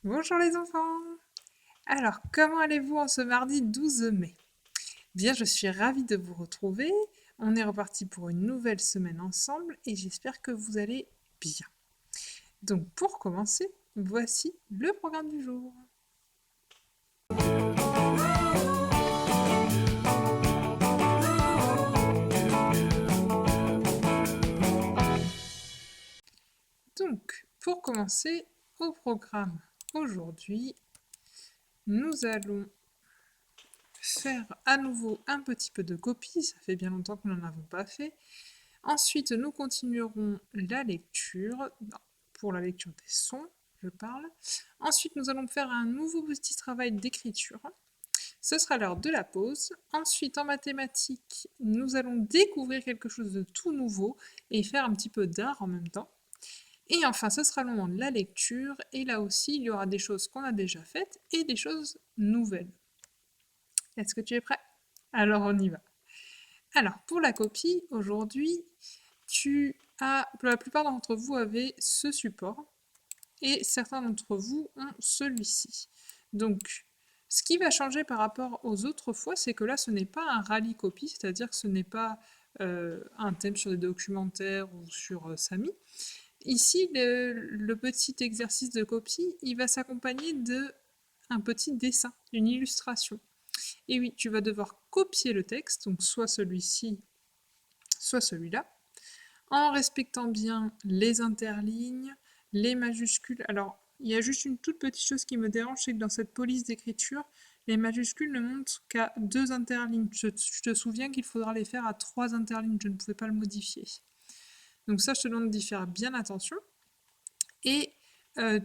Bonjour les enfants! Alors, comment allez-vous en ce mardi 12 mai? Bien, je suis ravie de vous retrouver. On est reparti pour une nouvelle semaine ensemble et j'espère que vous allez bien. Donc, pour commencer, voici le programme du jour. Donc, pour commencer au programme aujourd'hui, nous allons faire à nouveau un petit peu de copie. Ça fait bien longtemps que nous n'en avons pas fait. Ensuite, nous continuerons la lecture, pour la lecture des sons, je parle. Ensuite, nous allons faire un nouveau petit travail d'écriture. Ce sera l'heure de la pause. Ensuite, en mathématiques, nous allons découvrir quelque chose de tout nouveau et faire un petit peu d'art en même temps. Et enfin, ce sera le moment de la lecture. Et là aussi, il y aura des choses qu'on a déjà faites et des choses nouvelles. Est-ce que tu es prêt? Alors, on y va. Alors, pour la copie, aujourd'hui, la plupart d'entre vous avez ce support et certains d'entre vous ont celui-ci. Donc, ce qui va changer par rapport aux autres fois, c'est que là, ce n'est pas un rallye copie, c'est-à-dire que ce n'est pas un thème sur des documentaires ou sur Samy. Ici, le petit exercice de copie, il va s'accompagner d'un petit dessin, d'une illustration. Et oui, tu vas devoir copier le texte, donc soit celui-ci, soit celui-là, en respectant bien les interlignes, les majuscules. Alors, il y a juste une toute petite chose qui me dérange, c'est que dans cette police d'écriture, les majuscules ne montrent qu'à 2 interlignes. Je te souviens qu'il faudra les faire à 3 interlignes, je ne pouvais pas le modifier. Donc ça, je te demande d'y faire bien attention. Et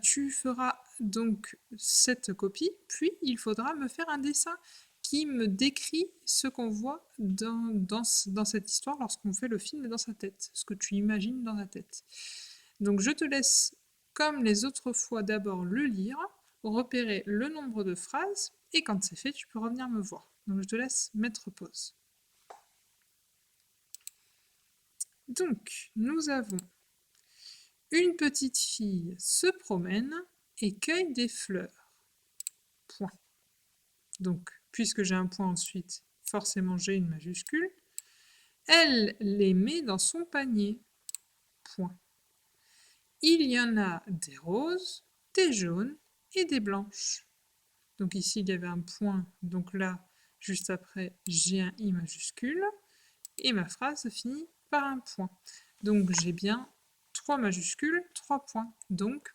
tu feras donc cette copie, puis il faudra me faire un dessin qui me décrit ce qu'on voit dans cette histoire lorsqu'on fait le film dans sa tête, ce que tu imagines dans ta tête. Donc je te laisse, comme les autres fois, d'abord le lire, repérer le nombre de phrases, et quand c'est fait, tu peux revenir me voir. Donc je te laisse mettre pause. Donc, nous avons une petite fille se promène et cueille des fleurs. Point. Donc, puisque j'ai un point ensuite, forcément j'ai une majuscule. Elle les met dans son panier. Point. Il y en a des roses, des jaunes et des blanches. Donc ici, il y avait un point. Donc là, juste après, j'ai un I majuscule. Et ma phrase finit par un point. Donc j'ai bien 3 majuscules, 3 points. Donc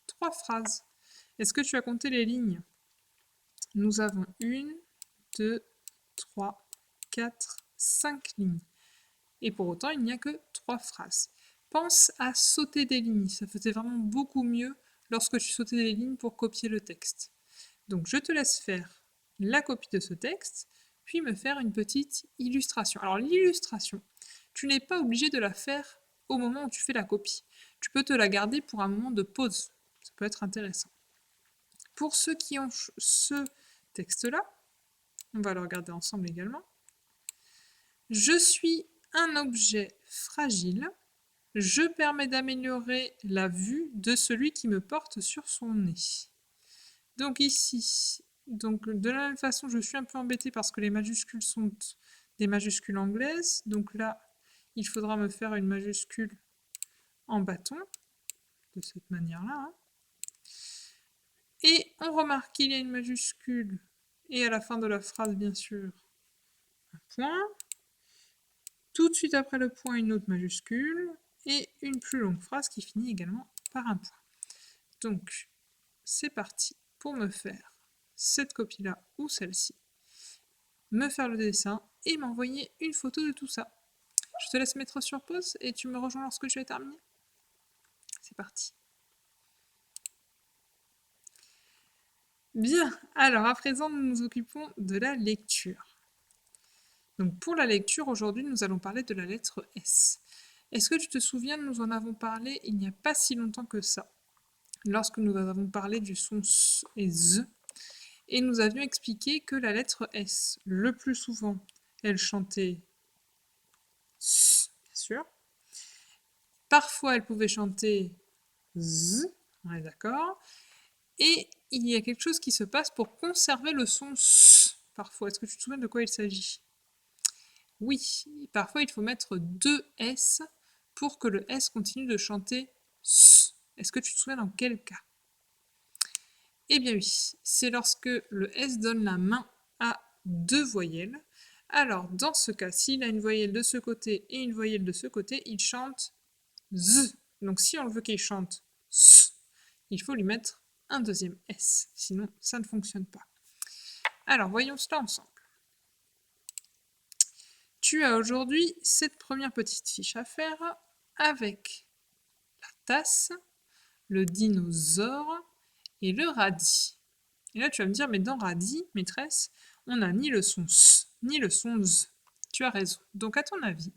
3 phrases. Est-ce que tu as compté les lignes? Nous avons 1, 2, 3, 4, 5 lignes. Et pour autant, il n'y a que 3 phrases. Pense à sauter des lignes. Ça faisait vraiment beaucoup mieux lorsque tu sautais des lignes pour copier le texte. Donc je te laisse faire la copie de ce texte, puis me faire une petite illustration. Alors l'illustration, tu n'es pas obligé de la faire au moment où tu fais la copie. Tu peux te la garder pour un moment de pause. Ça peut être intéressant. Pour ceux qui ont ce texte-là, on va le regarder ensemble également. Je suis un objet fragile. Je permets d'améliorer la vue de celui qui me porte sur son nez. Donc ici, donc de la même façon, je suis un peu embêtée parce que les majuscules sont des majuscules anglaises. Donc là, il faudra me faire une majuscule en bâton, de cette manière-là. Hein. Et on remarque qu'il y a une majuscule, et à la fin de la phrase, bien sûr, un point. Tout de suite après le point, une autre majuscule, et une plus longue phrase qui finit également par un point. Donc, c'est parti pour me faire cette copie-là ou celle-ci, me faire le dessin et m'envoyer une photo de tout ça. Je te laisse mettre sur pause et tu me rejoins lorsque tu as terminé. C'est parti. Bien, alors à présent, nous nous occupons de la lecture. Donc pour la lecture, aujourd'hui, nous allons parler de la lettre S. Est-ce que tu te souviens, nous en avons parlé il n'y a pas si longtemps que ça, lorsque nous avons parlé du son S et Z, et nous avions expliqué que la lettre S, le plus souvent, elle chantait S, bien sûr. Parfois, elle pouvait chanter Z, on est d'accord. Et il y a quelque chose qui se passe pour conserver le son S parfois. Est-ce que tu te souviens de quoi il s'agit? Oui, parfois il faut mettre 2 S pour que le S continue de chanter S. Est-ce que tu te souviens dans quel cas? Eh bien oui, c'est lorsque le S donne la main à 2 voyelles. Alors, dans ce cas, s'il a une voyelle de ce côté et une voyelle de ce côté, il chante Z. Donc si on veut qu'il chante S, il faut lui mettre un deuxième S, sinon ça ne fonctionne pas. Alors, voyons cela ensemble. Tu as aujourd'hui cette première petite fiche à faire avec la tasse, le dinosaure et le radis. Et là, tu vas me dire, mais dans radis, maîtresse, on n'a ni le son S, ni le son Z. Tu as raison. Donc, à ton avis,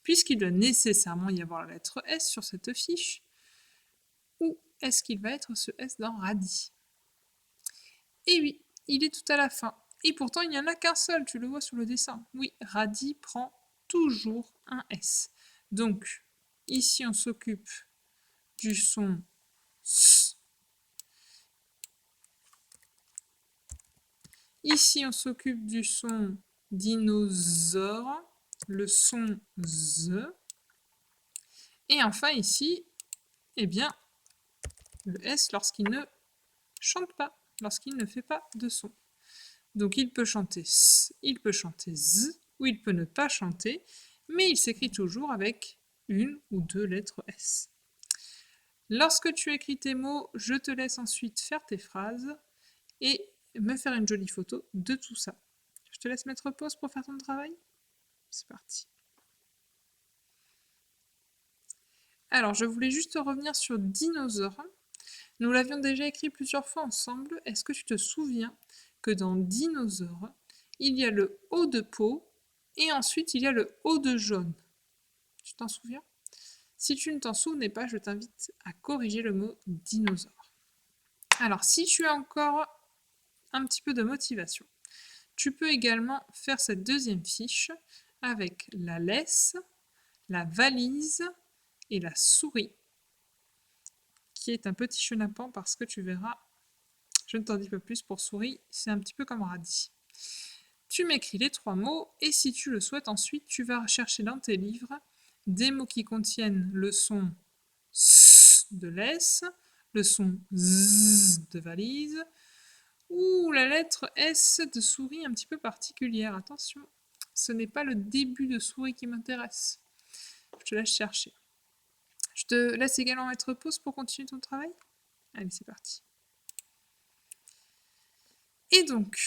puisqu'il doit nécessairement y avoir la lettre S sur cette fiche, où est-ce qu'il va être ce S dans radis? Eh oui, il est tout à la fin. Et pourtant, il n'y en a qu'un seul, tu le vois sur le dessin. Oui, radis prend toujours un S. Donc, ici, on s'occupe du son S. Ici, on s'occupe du son dinosaure, le son Z. Et enfin, ici, eh bien, le S lorsqu'il ne chante pas, lorsqu'il ne fait pas de son. Donc il peut chanter S, il peut chanter Z, ou il peut ne pas chanter, mais il s'écrit toujours avec une ou deux lettres S. Lorsque tu écris tes mots, je te laisse ensuite faire tes phrases et me faire une jolie photo de tout ça. Je te laisse mettre pause pour faire ton travail. C'est parti. Alors, je voulais juste revenir sur dinosaure. Nous l'avions déjà écrit plusieurs fois ensemble. Est-ce que tu te souviens que dans dinosaure, il y a le haut de peau et ensuite il y a le haut de jaune? Tu t'en souviens? Si tu ne t'en souvenais pas, je t'invite à corriger le mot dinosaure. Alors, si tu as encore un petit peu de motivation, tu peux également faire cette deuxième fiche avec la laisse, la valise et la souris, qui est un petit chenapan parce que tu verras, je ne t'en dis pas plus pour souris, c'est un petit peu comme radis. Tu m'écris les 3 mots et si tu le souhaites ensuite, tu vas chercher dans tes livres des mots qui contiennent le son S de laisse, le son Z de valise ou la lettre S de souris un petit peu particulière. Attention, ce n'est pas le début de souris qui m'intéresse. Je te laisse chercher. Je te laisse également mettre pause pour continuer ton travail. Allez, c'est parti. Et donc,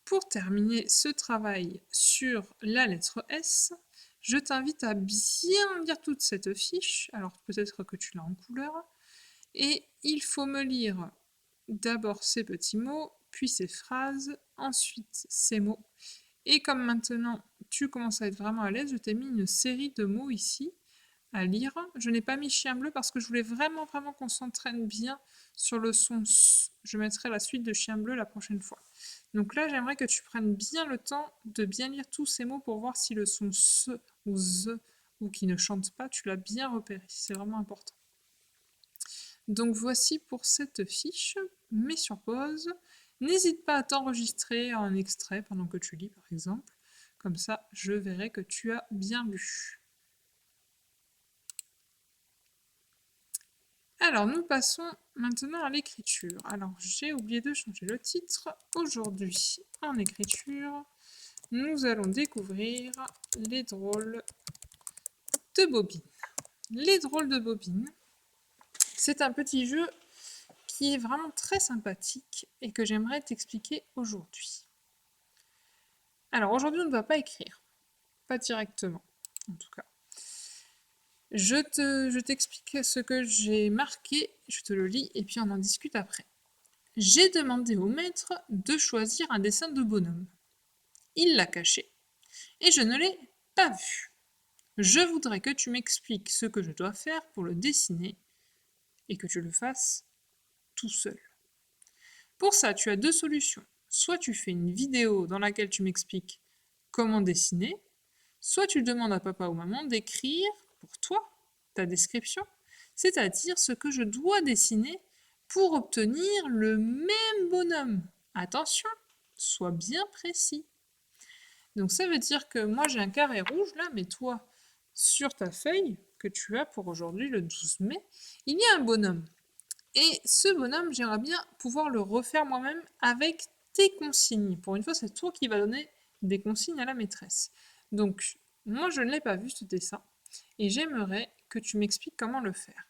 pour terminer ce travail sur la lettre S, je t'invite à bien lire toute cette fiche. Alors peut-être que tu l'as en couleur. Et il faut me lire d'abord ces petits mots, puis ces phrases, ensuite ces mots. Et comme maintenant tu commences à être vraiment à l'aise, je t'ai mis une série de mots ici à lire. Je n'ai pas mis chien bleu parce que je voulais vraiment qu'on s'entraîne bien sur le son S. Je mettrai la suite de chien bleu la prochaine fois. Donc là, j'aimerais que tu prennes bien le temps de bien lire tous ces mots pour voir si le son S ou Z ou qui ne chante pas, tu l'as bien repéré. C'est vraiment important. Donc voici pour cette fiche. Mets sur pause. N'hésite pas à t'enregistrer en extrait pendant que tu lis, par exemple. Comme ça, je verrai que tu as bien lu. Alors, nous passons maintenant à l'écriture. Alors, j'ai oublié de changer le titre. Aujourd'hui, en écriture, nous allons découvrir les drôles de bobines. Les drôles de bobines, c'est un petit jeu qui est vraiment très sympathique et que j'aimerais t'expliquer aujourd'hui. Alors, aujourd'hui, on ne va pas écrire. Pas directement, en tout cas. Je t'explique ce que j'ai marqué, je te le lis et puis on en discute après. J'ai demandé au maître de choisir un dessin de bonhomme. Il l'a caché et je ne l'ai pas vu. Je voudrais que tu m'expliques ce que je dois faire pour le dessiner et que tu le fasses tout seul. Pour ça, tu as 2 solutions. Soit tu fais une vidéo dans laquelle tu m'expliques comment dessiner, soit tu demandes à papa ou maman d'écrire pour toi ta description, c'est-à-dire ce que je dois dessiner pour obtenir le même bonhomme. Attention, sois bien précis. Donc ça veut dire que moi j'ai un carré rouge là, mais toi, sur ta feuille que tu as pour aujourd'hui, le 12 mai, il y a un bonhomme. Et ce bonhomme, j'aimerais bien pouvoir le refaire moi-même avec tes consignes. Pour une fois, c'est toi qui vas donner des consignes à la maîtresse. Donc, moi, je ne l'ai pas vu ce dessin, et j'aimerais que tu m'expliques comment le faire.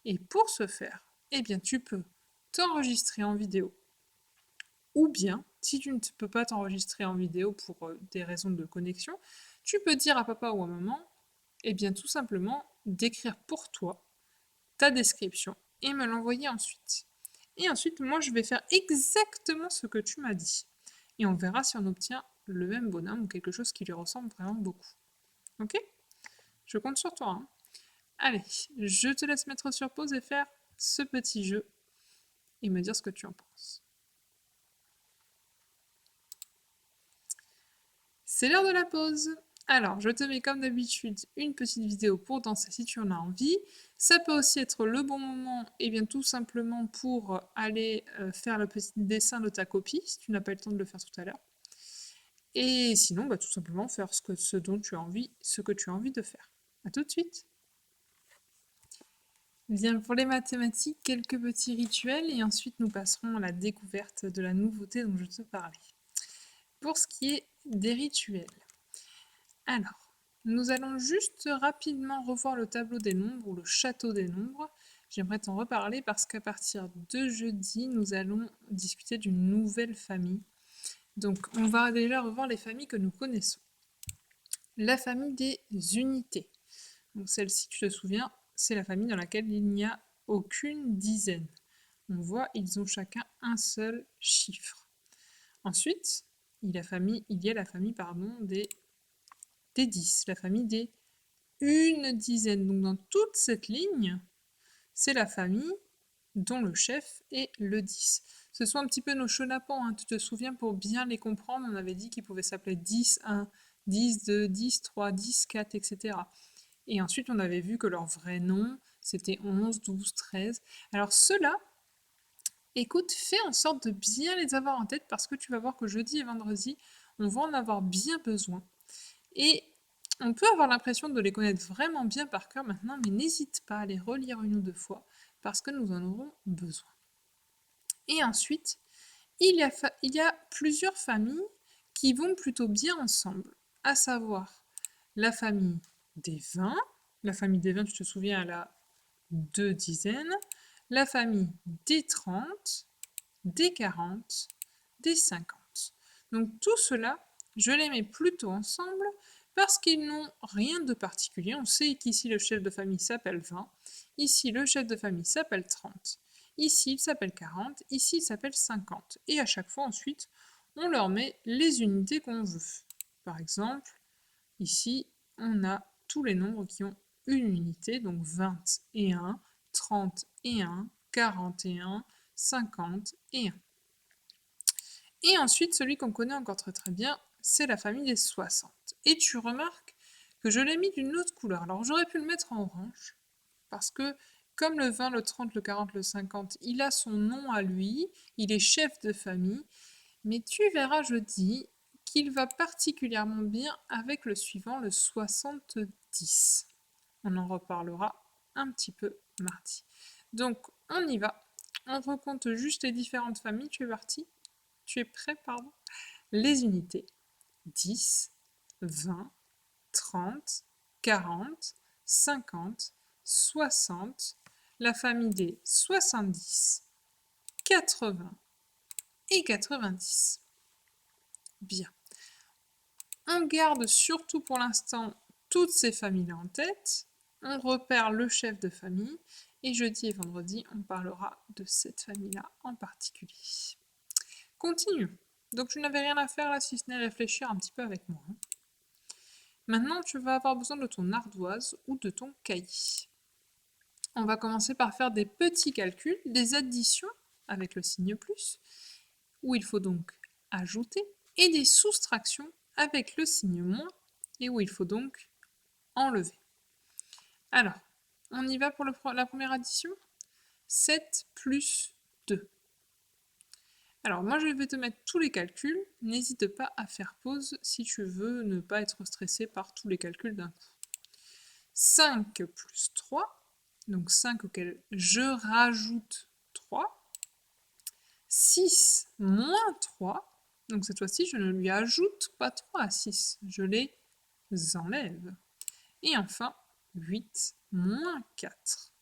Et pour ce faire, eh bien, tu peux t'enregistrer en vidéo, ou bien, si tu ne peux pas t'enregistrer en vidéo pour des raisons de connexion, tu peux dire à papa ou à maman, eh bien, tout simplement, d'écrire pour toi ta description et me l'envoyer ensuite. Et ensuite, moi, je vais faire exactement ce que tu m'as dit. Et on verra si on obtient le même bonhomme ou quelque chose qui lui ressemble vraiment beaucoup. Ok? Je compte sur toi. Hein. Allez, je te laisse mettre sur pause et faire ce petit jeu et me dire ce que tu en penses. C'est l'heure de la pause. Alors, je te mets comme d'habitude une petite vidéo pour danser si tu en as envie. Ça peut aussi être le bon moment, et bien tout simplement pour aller faire le petit dessin de ta copie, si tu n'as pas eu le temps de le faire tout à l'heure. Et sinon, bah, tout simplement faire ce dont tu as envie, ce que tu as envie de faire. A tout de suite. Bien, pour les mathématiques, quelques petits rituels et ensuite nous passerons à la découverte de la nouveauté dont je te parlais. Pour ce qui est des rituels, alors, nous allons juste rapidement revoir le tableau des nombres ou le château des nombres. J'aimerais t'en reparler parce qu'à partir de jeudi, nous allons discuter d'une nouvelle famille. Donc, on va déjà revoir les familles que nous connaissons. La famille des unités. Donc, celle-ci, tu te souviens, c'est la famille dans laquelle il n'y a aucune dizaine. On voit, ils ont chacun un seul chiffre. Ensuite, il y a la famille des 10, la famille des une dizaine. Donc dans toute cette ligne, c'est la famille dont le chef est le 10. Ce sont un petit peu nos chenapans, hein. Tu te souviens, pour bien les comprendre, on avait dit qu'ils pouvaient s'appeler 10, 1, 10, 2, 10, 3, 10, 4, etc. Et ensuite, on avait vu que leur vrai nom, c'était 11, 12, 13. Alors ceux-là, écoute, fais en sorte de bien les avoir en tête parce que tu vas voir que jeudi et vendredi, on va en avoir bien besoin. Et on peut avoir l'impression de les connaître vraiment bien par cœur maintenant, mais n'hésite pas à les relire une ou deux fois parce que nous en aurons besoin. Et ensuite, il y a plusieurs familles qui vont plutôt bien ensemble, à savoir la famille des 20. La famille des 20, tu te souviens, elle a 2 dizaines. La famille des 30, des 40, des 50. Donc tout cela, je les mets plutôt ensemble parce qu'ils n'ont rien de particulier. On sait qu'ici le chef de famille s'appelle 20, ici le chef de famille s'appelle 30, ici il s'appelle 40, ici il s'appelle 50. Et à chaque fois ensuite, on leur met les unités qu'on veut. Par exemple, ici, on a tous les nombres qui ont une unité, donc 21, 31, 41, 50 et 1. Et ensuite, celui qu'on connaît encore très très bien, c'est la famille des 60. Et tu remarques que je l'ai mis d'une autre couleur. Alors j'aurais pu le mettre en orange, parce que comme le 20, le 30, le 40, le 50, il a son nom à lui, il est chef de famille, mais tu verras jeudi qu'il va particulièrement bien avec le suivant, le 70. On en reparlera un petit peu mardi. Donc on y va, on recompte juste les différentes familles, tu es parti? Tu es prêt, pardon? Les unités 10, 20, 30, 40, 50, 60, la famille des 70, 80 et 90. Bien. On garde surtout pour l'instant toutes ces familles-là en tête. On repère le chef de famille. Et jeudi et vendredi, on parlera de cette famille-là en particulier. Continue. Donc tu n'avais rien à faire là si ce n'est réfléchir un petit peu avec moi. Maintenant, tu vas avoir besoin de ton ardoise ou de ton cahier. On va commencer par faire des petits calculs, des additions avec le signe plus, où il faut donc ajouter, et des soustractions avec le signe moins, et où il faut donc enlever. Alors, on y va pour la première addition. 7 plus 2. Alors moi je vais te mettre tous les calculs, n'hésite pas à faire pause si tu veux ne pas être stressé par tous les calculs d'un coup. 5 plus 3, donc 5 auquel je rajoute 3. 6 moins 3, donc cette fois-ci je ne lui ajoute pas 3 à 6, je les enlève. Et enfin 8 moins 4.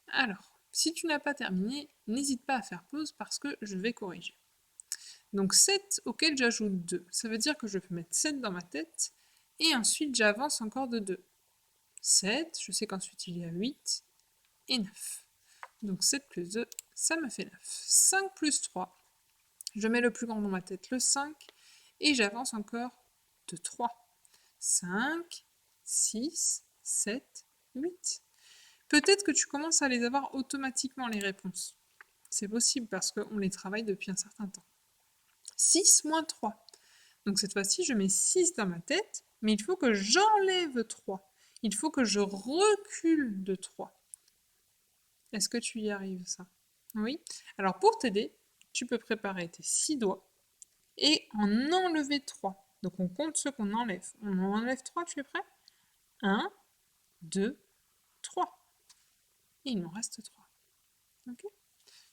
Alors, si tu n'as pas terminé, n'hésite pas à faire pause parce que je vais corriger. Donc 7 auquel j'ajoute 2, ça veut dire que je peux mettre 7 dans ma tête, et ensuite j'avance encore de 2. 7, je sais qu'ensuite il y a 8, et 9. Donc 7 plus 2, ça me fait 9. 5 plus 3, je mets le plus grand dans ma tête, le 5, et j'avance encore de 3. 5, 6, 7, 8. Peut-être que tu commences à les avoir automatiquement, les réponses. C'est possible parce qu'on les travaille depuis un certain temps. 6 moins 3. Donc cette fois-ci, je mets 6 dans ma tête, mais il faut que j'enlève 3. Il faut que je recule de 3. Est-ce que tu y arrives, ça? Oui? Alors pour t'aider, tu peux préparer tes 6 doigts et en enlever 3. Donc on compte ce qu'on enlève. On en enlève 3, tu es prêt? 1, 2, 3. Et il m'en reste 3. Ok?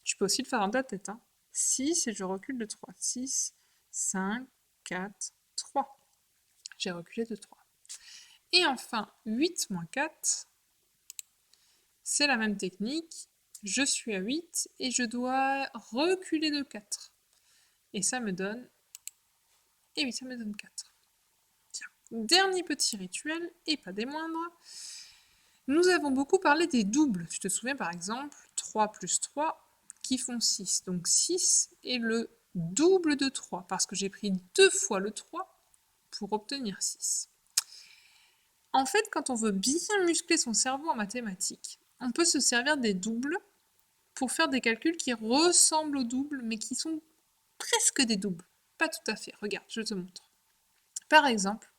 Tu peux aussi le faire dans ta tête. 6 et je recule de 3. 6, 5, 4, 3. J'ai reculé de 3. Et enfin, 8 moins 4, c'est la même technique. Je suis à 8 et je dois reculer de 4. Et ça me donne... Et oui, ça me donne 4. Tiens, dernier petit rituel, et pas des moindres. Nous avons beaucoup parlé des doubles. Tu te souviens par exemple, 3 plus 3 qui font 6. Donc 6 est le double de 3, parce que j'ai pris 2 fois le 3 pour obtenir 6. En fait, quand on veut bien muscler son cerveau en mathématiques, on peut se servir des doubles pour faire des calculs qui ressemblent aux doubles, mais qui sont presque des doubles. Pas tout à fait. Regarde, je te montre. Par exemple,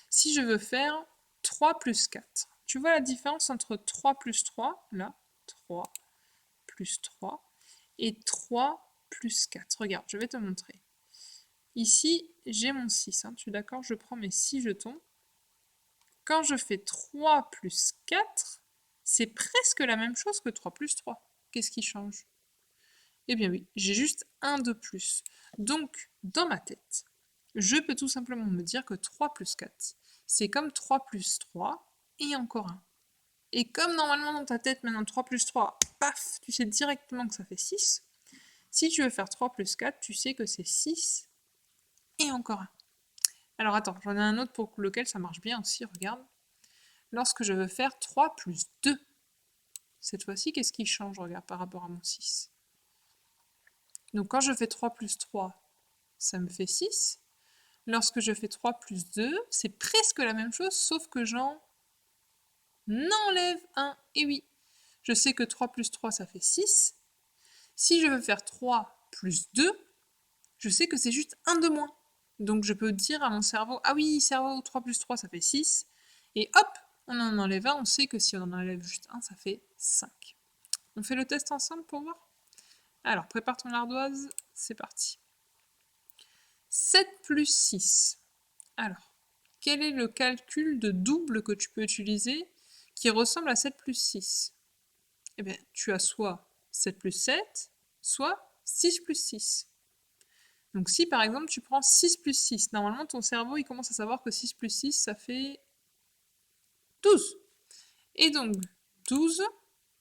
si je veux faire 3 plus 4, tu vois la différence entre 3 plus 3, là, 3 plus 3, et 3 plus 4. Regarde, je vais te montrer. Ici, j'ai mon 6, tu es d'accord? Je prends mes 6 jetons. Quand je fais 3 plus 4, c'est presque la même chose que 3 plus 3. Qu'est-ce qui change? Eh bien oui, j'ai juste un de plus. Donc, dans ma tête, je peux tout simplement me dire que 3 plus 4, c'est comme 3 plus 3 et encore un. Et comme normalement dans ta tête, maintenant 3 plus 3, paf, tu sais directement que ça fait 6. Si tu veux faire 3 plus 4, tu sais que c'est 6 et encore un. Alors attends, j'en ai un autre pour lequel ça marche bien aussi, regarde. Lorsque je veux faire 3 plus 2, cette fois-ci, qu'est-ce qui change, regarde, par rapport à mon 6? Donc quand je fais 3 plus 3, ça me fait 6. Lorsque je fais 3 plus 2, c'est presque la même chose, sauf que j'en enlève 1. Et oui, je sais que 3 plus 3, ça fait 6. Si je veux faire 3 plus 2, je sais que c'est juste 1 de moins. Donc je peux dire à mon cerveau, ah oui, cerveau, 3 plus 3, ça fait 6. Et hop, on en enlève 1, on sait que si on en enlève juste 1, ça fait 5. On fait le test ensemble pour voir? Alors, prépare ton ardoise, c'est parti. 7 plus 6. Alors, quel est le calcul de double que tu peux utiliser qui ressemble à 7 plus 6? Eh bien, tu as soit 7 plus 7, soit 6 plus 6. Donc si par exemple tu prends 6 plus 6, normalement ton cerveau il commence à savoir que 6 plus 6 ça fait 12. Et donc 12,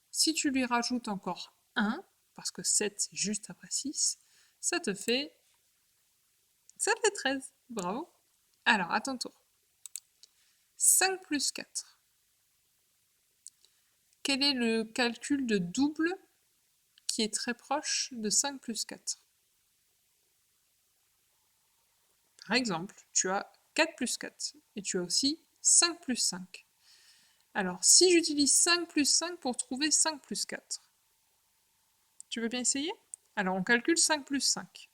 si tu lui rajoutes encore 1, parce que 7 c'est juste après 6, ça fait 13. Bravo. Alors à ton tour. 5 plus 4. Quel est le calcul de double qui est très proche de 5 plus 4? Par exemple, tu as 4 plus 4 et tu as aussi 5 plus 5. Alors, si j'utilise 5 plus 5 pour trouver 5 plus 4, tu veux bien essayer? Alors, on calcule 5 plus 5.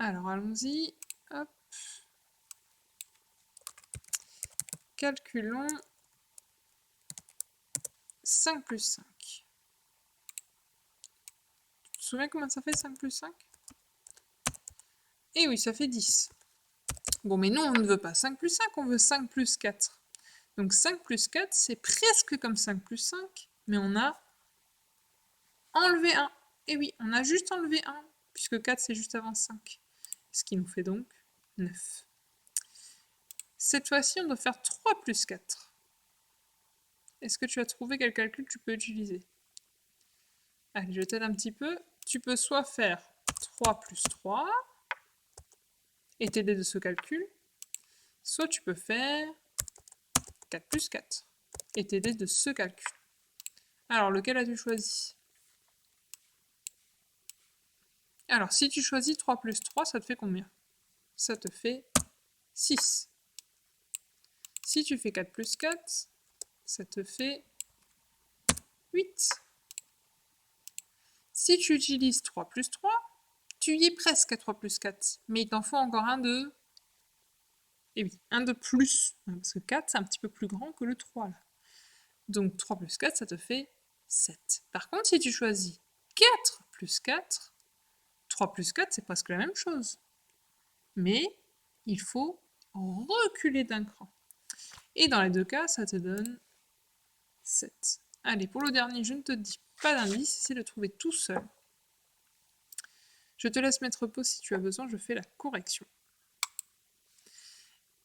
Alors, allons-y. Hop. Calculons 5 plus 5. te souviens comment ça fait 5 plus 5? Eh oui, ça fait 10. Bon, mais nous, on ne veut pas 5 plus 5, on veut 5 plus 4. Donc 5 plus 4, c'est presque comme 5 plus 5, mais on a enlevé 1. Et oui, on a juste enlevé 1, puisque 4, c'est juste avant 5. Ce qui nous fait donc 9. Cette fois-ci, on doit faire 3 plus 4. Est-ce que tu as trouvé quel calcul tu peux utiliser? Allez, je t'aide un petit peu. Tu peux soit faire 3 plus 3 et t'aider de ce calcul, soit tu peux faire 4 plus 4 et t'aider de ce calcul. Alors, lequel as-tu choisi? Alors, si tu choisis 3 plus 3, ça te fait combien? Ça te fait 6. Si tu fais 4 plus 4, ça te fait 8. Si tu utilises 3 plus 3, tu y es presque à 3 plus 4, mais il t'en faut encore un de... Et oui, un de plus, parce que 4, c'est un petit peu plus grand que le 3, là. Donc 3 plus 4, ça te fait 7. Par contre, si tu choisis 4 plus 4, 3 plus 4, c'est presque la même chose. Mais il faut reculer d'un cran. Et dans les deux cas, ça te donne 7. Allez, pour le dernier, je ne te dis pas d'indice, essaie de trouver tout seul. Je te laisse mettre pause si tu as besoin, je fais la correction.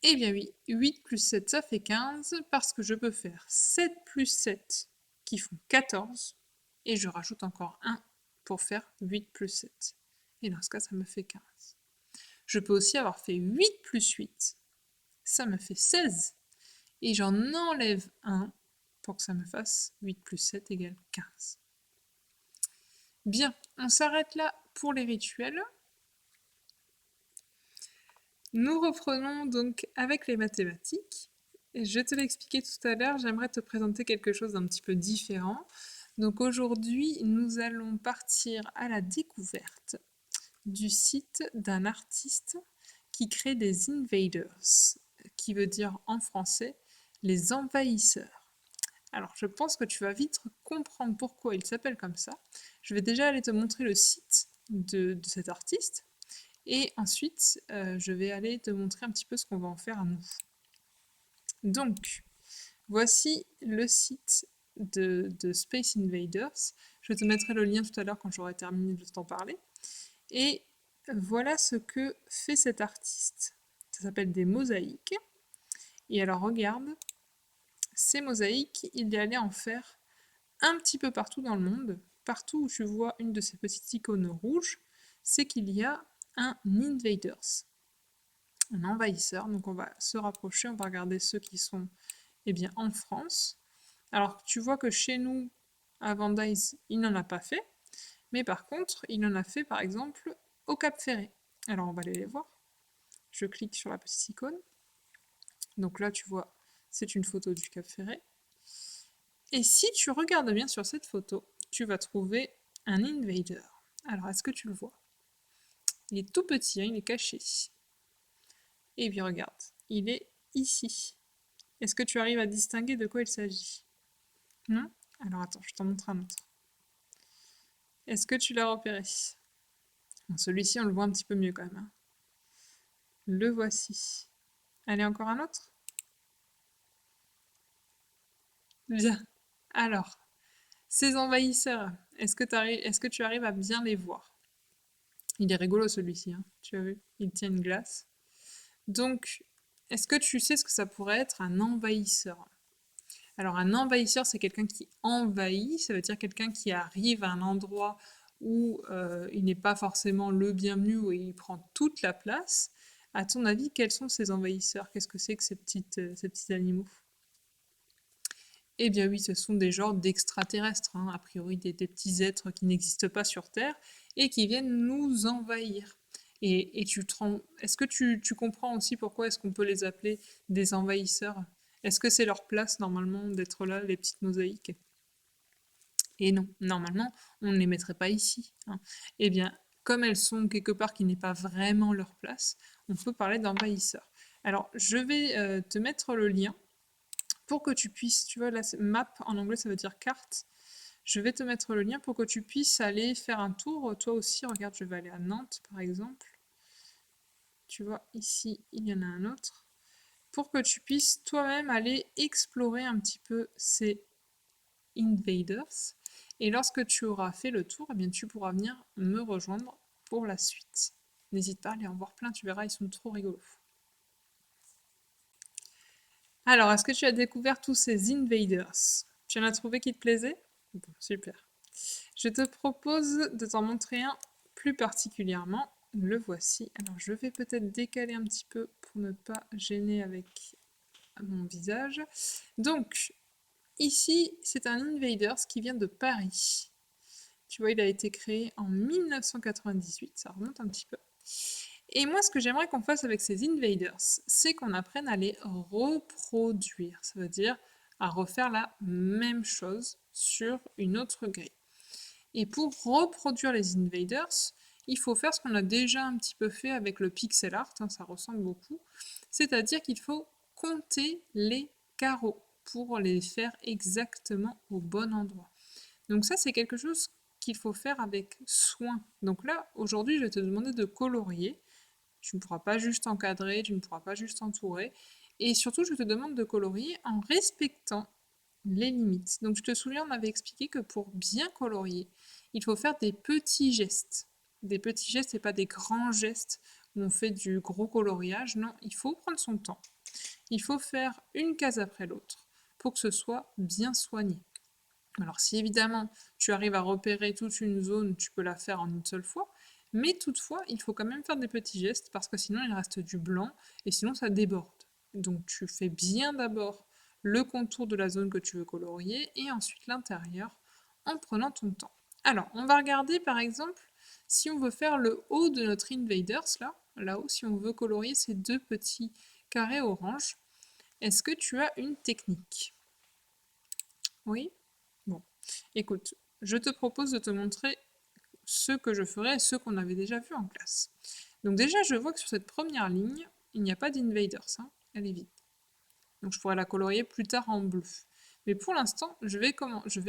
Eh bien oui, 8 plus 7, ça fait 15, parce que je peux faire 7 plus 7, qui font 14, et je rajoute encore 1 pour faire 8 plus 7. Et dans ce cas, ça me fait 15. Je peux aussi avoir fait 8 plus 8, ça me fait 16, et j'en enlève 1 pour que ça me fasse 8 plus 7 égale 15. Bien, on s'arrête là pour les rituels. Nous reprenons donc avec les mathématiques. Je te l'ai expliqué tout à l'heure, j'aimerais te présenter quelque chose d'un petit peu différent. Donc aujourd'hui, nous allons partir à la découverte du site d'un artiste qui crée des invaders, qui veut dire en français les envahisseurs. Alors je pense que tu vas vite comprendre pourquoi il s'appelle comme ça. Je vais déjà aller te montrer le site de cet artiste. Et ensuite, je vais aller te montrer un petit peu ce qu'on va en faire à nous. Donc, voici le site de Space Invaders. Je te mettrai le lien tout à l'heure quand j'aurai terminé de t'en parler. Et voilà ce que fait cet artiste. Ça s'appelle des mosaïques. Et alors regarde, ces mosaïques, il est allé en faire un petit peu partout dans le monde. Partout où tu vois une de ces petites icônes rouges, c'est qu'il y a un invaders, un envahisseur. Donc on va se rapprocher, on va regarder ceux qui sont bien, en France. Alors tu vois que chez nous, à Vendaise, il n'en a pas fait, mais par contre, il en a fait par exemple au Cap Ferré. Alors on va aller les voir. Je clique sur la petite icône. Donc là, tu vois, c'est une photo du Cap Ferré. Et si tu regardes bien sur cette photo, tu vas trouver un invader. Alors, est-ce que tu le vois? Il est tout petit, hein, il est caché. Et bien regarde, il est ici. Est-ce que tu arrives à distinguer de quoi il s'agit? Non? Alors attends, je t'en montre un autre. Est-ce que tu l'as repéré? Bon, celui-ci, on le voit un petit peu mieux quand même, hein. Le voici. Allez, encore un autre? Bien. Alors, ces envahisseurs, est-ce que tu arrives à bien les voir? Il est rigolo celui-ci, hein, tu as vu? Il tient une glace. Donc, est-ce que tu sais ce que ça pourrait être un envahisseur? Alors un envahisseur, c'est quelqu'un qui envahit, ça veut dire quelqu'un qui arrive à un endroit où il n'est pas forcément le bienvenu, où il prend toute la place. À ton avis, quels sont ces envahisseurs? Qu'est-ce que c'est que ces petits animaux? Eh bien oui, ce sont des genres d'extraterrestres, hein, a priori des petits êtres qui n'existent pas sur Terre et qui viennent nous envahir. Et est-ce que tu comprends aussi pourquoi est-ce qu'on peut les appeler des envahisseurs? Est-ce que c'est leur place normalement d'être là, les petites mosaïques? Et non, normalement, on ne les mettrait pas ici, hein. Eh bien, comme elles sont quelque part qui n'est pas vraiment leur place, on peut parler d'envahisseurs. Alors, je vais te mettre le lien pour que tu puisses, tu vois, là, map en anglais ça veut dire carte, Je vais te mettre le lien pour que tu puisses aller faire un tour. Toi aussi, regarde, je vais aller à Nantes, par exemple. Tu vois, ici, il y en a un autre. Pour que tu puisses toi-même aller explorer un petit peu ces invaders. Et lorsque tu auras fait le tour, eh bien, tu pourras venir me rejoindre pour la suite. N'hésite pas à aller en voir plein, tu verras, ils sont trop rigolos. Alors, est-ce que tu as découvert tous ces invaders? Tu en as trouvé qui te plaisaient? Bon, super. Je te propose de t'en montrer un plus particulièrement. Le voici. Alors, je vais peut-être décaler un petit peu pour ne pas gêner avec mon visage. Donc, ici, c'est un Invaders qui vient de Paris. Tu vois, il a été créé en 1998, ça remonte un petit peu. Et moi, ce que j'aimerais qu'on fasse avec ces Invaders, c'est qu'on apprenne à les reproduire. Ça veut dire à refaire la même chose sur une autre grille. Et pour reproduire les Invaders, il faut faire ce qu'on a déjà un petit peu fait avec le pixel art, hein, ça ressemble beaucoup. C'est-à-dire qu'il faut compter les carreaux pour les faire exactement au bon endroit. Donc ça, c'est quelque chose qu'il faut faire avec soin. Donc là, aujourd'hui, je vais te demander de colorier. Tu ne pourras pas juste encadrer, tu ne pourras pas juste entourer. Et surtout, je te demande de colorier en respectant les limites. Donc je te souviens, on avait expliqué que pour bien colorier, il faut faire des petits gestes. Des petits gestes et pas des grands gestes où on fait du gros coloriage. Non, il faut prendre son temps. Il faut faire une case après l'autre pour que ce soit bien soigné. Alors si évidemment tu arrives à repérer toute une zone, tu peux la faire en une seule fois, mais toutefois il faut quand même faire des petits gestes parce que sinon il reste du blanc et sinon ça déborde. Donc tu fais bien d'abord le contour de la zone que tu veux colorier et ensuite l'intérieur en prenant ton temps. Alors on va regarder par exemple si on veut faire le haut de notre invaders là-haut, si on veut colorier ces deux petits carrés orange, est-ce que tu as une technique? Oui? Bon, écoute, je te propose de te montrer ce que je ferai et ce qu'on avait déjà vu en classe. Donc déjà, je vois que sur cette première ligne, il n'y a pas d'invaders, hein, elle est vide. Donc je pourrais la colorier plus tard en bleu. Mais pour l'instant, je vais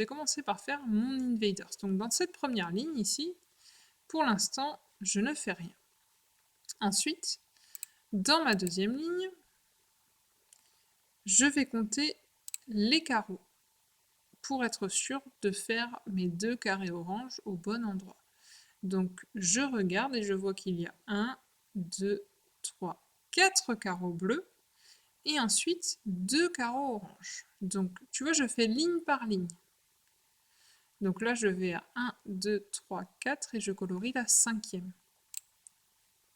commencer par faire mon invaders. Donc dans cette première ligne ici, pour l'instant, je ne fais rien. Ensuite, dans ma deuxième ligne, je vais compter les carreaux pour être sûr de faire mes deux carrés orange au bon endroit. Donc je regarde et je vois qu'il y a 1, 2, 3, 4 carreaux bleus et ensuite 2 carreaux orange. Donc tu vois, je fais ligne par ligne. Donc là, je vais à 1, 2, 3, 4 et je colorie la cinquième.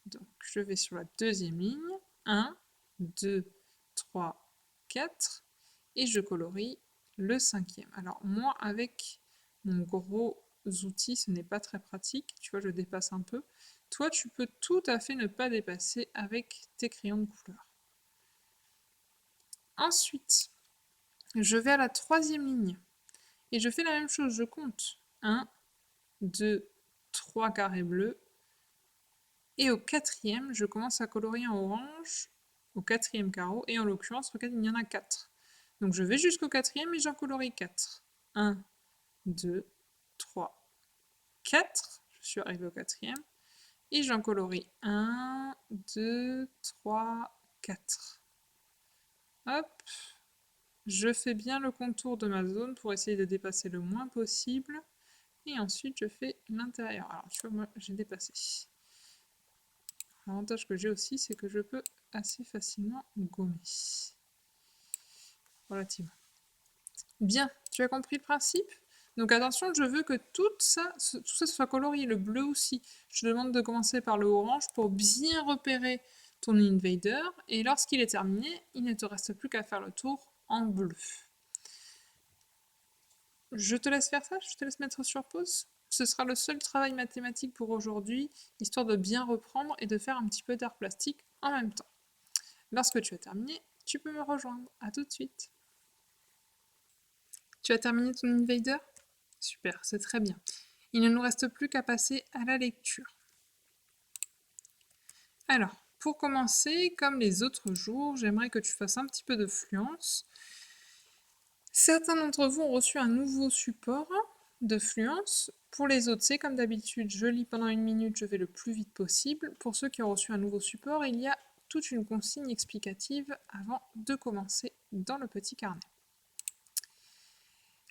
Donc je vais sur la deuxième ligne, 1, 2, 3, 4 et je colorie le cinquième. Alors moi, avec mon gros outil, ce n'est pas très pratique. Tu vois, je dépasse un peu. Toi, tu peux tout à fait ne pas dépasser avec tes crayons de couleur. Ensuite, je vais à la troisième ligne et je fais la même chose. Je compte 1, 2, 3 carrés bleus. Et au quatrième, je commence à colorier en orange au quatrième carreau. Et en l'occurrence, regarde, il y en a 4. Donc je vais jusqu'au quatrième et j'en colorie 4. 1, 2, 3, 4. Je suis arrivée au quatrième. Et j'en colorie 1, 2, 3, 4. Hop. Je fais bien le contour de ma zone pour essayer de dépasser le moins possible. Et ensuite, je fais l'intérieur. Alors, tu vois, moi, j'ai dépassé. L'avantage que j'ai aussi, c'est que je peux assez facilement gommer. Relativement. Bien, tu as compris le principe? Donc attention, je veux que tout ça soit colorié, le bleu aussi. Je te demande de commencer par le orange pour bien repérer ton invader. Et lorsqu'il est terminé, il ne te reste plus qu'à faire le tour en bleu. Je te laisse faire ça, je te laisse mettre sur pause. Ce sera le seul travail mathématique pour aujourd'hui, histoire de bien reprendre et de faire un petit peu d'art plastique en même temps. Lorsque tu as terminé, tu peux me rejoindre. A tout de suite. Tu as terminé ton invader? Super, c'est très bien. Il ne nous reste plus qu'à passer à la lecture. Alors, pour commencer, comme les autres jours, j'aimerais que tu fasses un petit peu de fluence. Certains d'entre vous ont reçu un nouveau support. de fluence. Pour les autres, c'est comme d'habitude, je lis pendant 1 minute, je vais le plus vite possible. Pour ceux qui ont reçu un nouveau support, il y a toute une consigne explicative avant de commencer dans le petit carnet.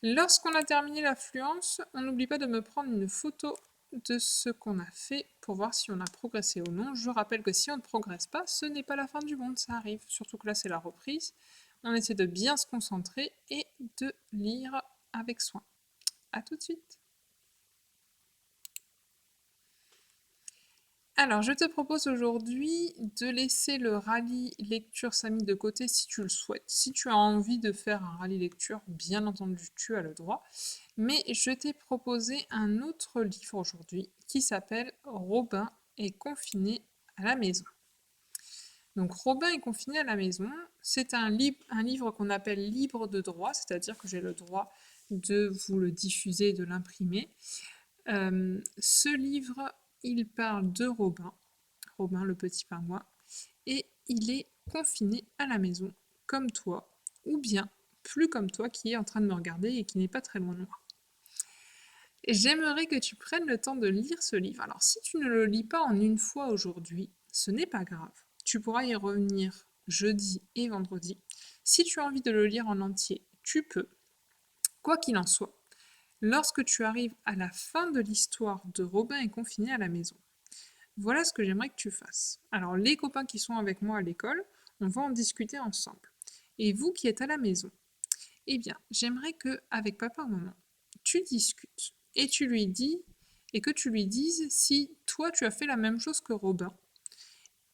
Lorsqu'on a terminé la fluence, on n'oublie pas de me prendre une photo de ce qu'on a fait pour voir si on a progressé ou non. Je rappelle que si on ne progresse pas, ce n'est pas la fin du monde, ça arrive. Surtout que là, c'est la reprise. On essaie de bien se concentrer et de lire avec soin. A tout de suite. Alors, je te propose aujourd'hui de laisser le rallye lecture Samy de côté si tu le souhaites. Si tu as envie de faire un rallye lecture, bien entendu, tu as le droit. Mais je t'ai proposé un autre livre aujourd'hui qui s'appelle Robin est confiné à la maison. Donc Robin est confiné à la maison, c'est un livre qu'on appelle libre de droit, c'est-à-dire que j'ai le droit de vous le diffuser, de l'imprimer. Ce livre, il parle de Robin, Robin le petit pingouin, et il est confiné à la maison, comme toi, ou bien plus comme toi qui est en train de me regarder et qui n'est pas très loin de moi. J'aimerais que tu prennes le temps de lire ce livre. Alors si tu ne le lis pas en une fois aujourd'hui, ce n'est pas grave. Tu pourras y revenir jeudi et vendredi. Si tu as envie de le lire en entier, tu peux. Quoi qu'il en soit, lorsque tu arrives à la fin de l'histoire de Robin est confiné à la maison, voilà ce que j'aimerais que tu fasses. Alors les copains qui sont avec moi à l'école, on va en discuter ensemble. Et vous qui êtes à la maison, eh bien, j'aimerais que avec papa ou maman, tu discutes et tu lui dis et que tu lui dises si toi tu as fait la même chose que Robin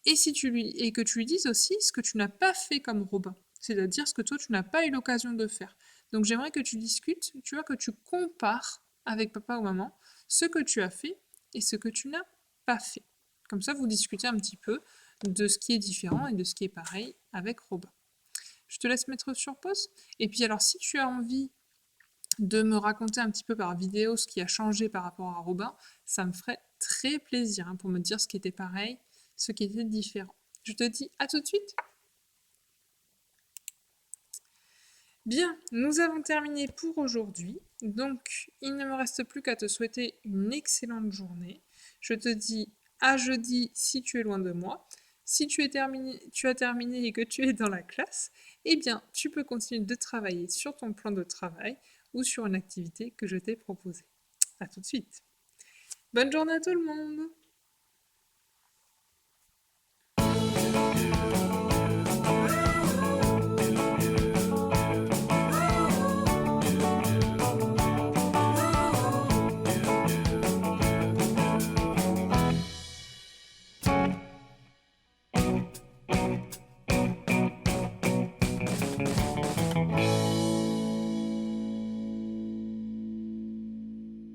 et que tu lui dises aussi ce que tu n'as pas fait comme Robin, c'est-à-dire ce que toi tu n'as pas eu l'occasion de faire. Donc j'aimerais que tu discutes, tu vois, que tu compares avec papa ou maman ce que tu as fait et ce que tu n'as pas fait. Comme ça, vous discutez un petit peu de ce qui est différent et de ce qui est pareil avec Robin. Je te laisse mettre sur pause. Et puis alors, si tu as envie de me raconter un petit peu par vidéo ce qui a changé par rapport à Robin, ça me ferait très plaisir pour me dire ce qui était pareil, ce qui était différent. Je te dis à tout de suite. Bien, nous avons terminé pour aujourd'hui. Donc, il ne me reste plus qu'à te souhaiter une excellente journée. Je te dis à jeudi si tu es loin de moi. Si tu as terminé et que tu es dans la classe, eh bien, tu peux continuer de travailler sur ton plan de travail ou sur une activité que je t'ai proposée. À tout de suite. Bonne journée à tout le monde!